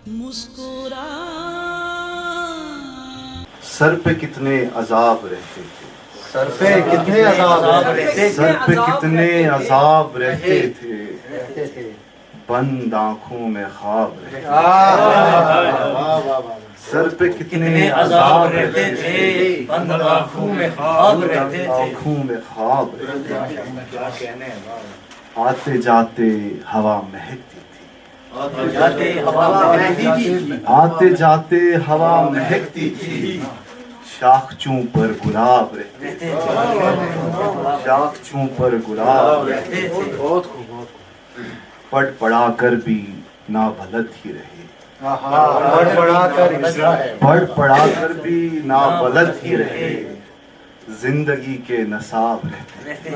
مسکرا. سر پہ کتنے عذاب رہتے تھے، سر پہ کتنے عذاب رہتے تھے، سر پہ کتنے عذاب رہتے تھے، بند آنکھوں میں خواب رہتے تھے. سر پہ کتنے عذاب رہتے تھے، بند آنکھوں میں خواب رہتے تھے. آنکھوں میں خواب رہتے تھے. آتے جاتے ہوا مہکتی تھی، آتے جاتے ہوا مہکتی تھی. شاخچوں پر گلاب رہتے تھے، شاخچوں پر گلاب رہتے تھے. پڑھ پڑھا کر بھی نابلد ہی رہے، پڑھ پڑھا کر بھی نابلد ہی رہے. زندگی کے نصاب رہتے تھے،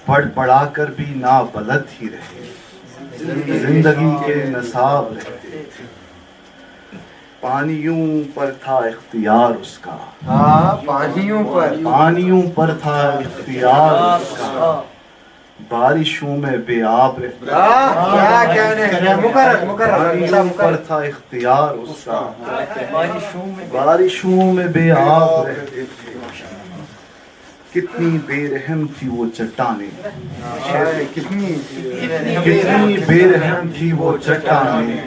پڑھ پڑھا کر بھی نابلد ہی رہے. زندگی کے نصاب رہتے تھے. پانیوں پر تھا اختیار اس کا، پانیوں پر تھا اختیار اس کا. بارشوں میں بے آب رہتے تھے، پانیوں پر تھا اختیار اس کا. بارشوں میں بے آب رہتے تھے. کتنی بے رحم تھی وہ چٹانیں، کتنی بے رحم تھی وہ چٹانیں،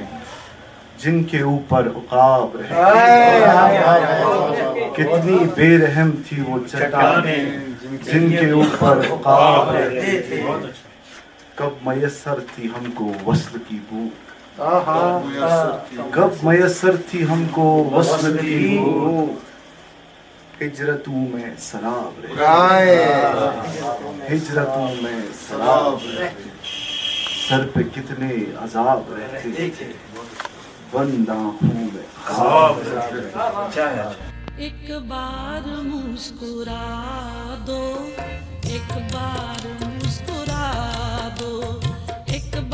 جن کے اوپر عقاب رہتے تھے. کتنی بے رحم تھی وہ چٹانیں، جن کے اوپر عقاب رہتے تھے. کب میسر تھی ہم کو وصل کی بھوک، کب میسر تھی ہم کو وصل کی بھوک. ہجرتوں میں سراب رہتے، ہجرتوں میں سراب رہتے. سر پہ کتنے عذاب رہتے تھے، بند آنکھوں میں خواب رہتے. ایک بار مسکرا دو، ایک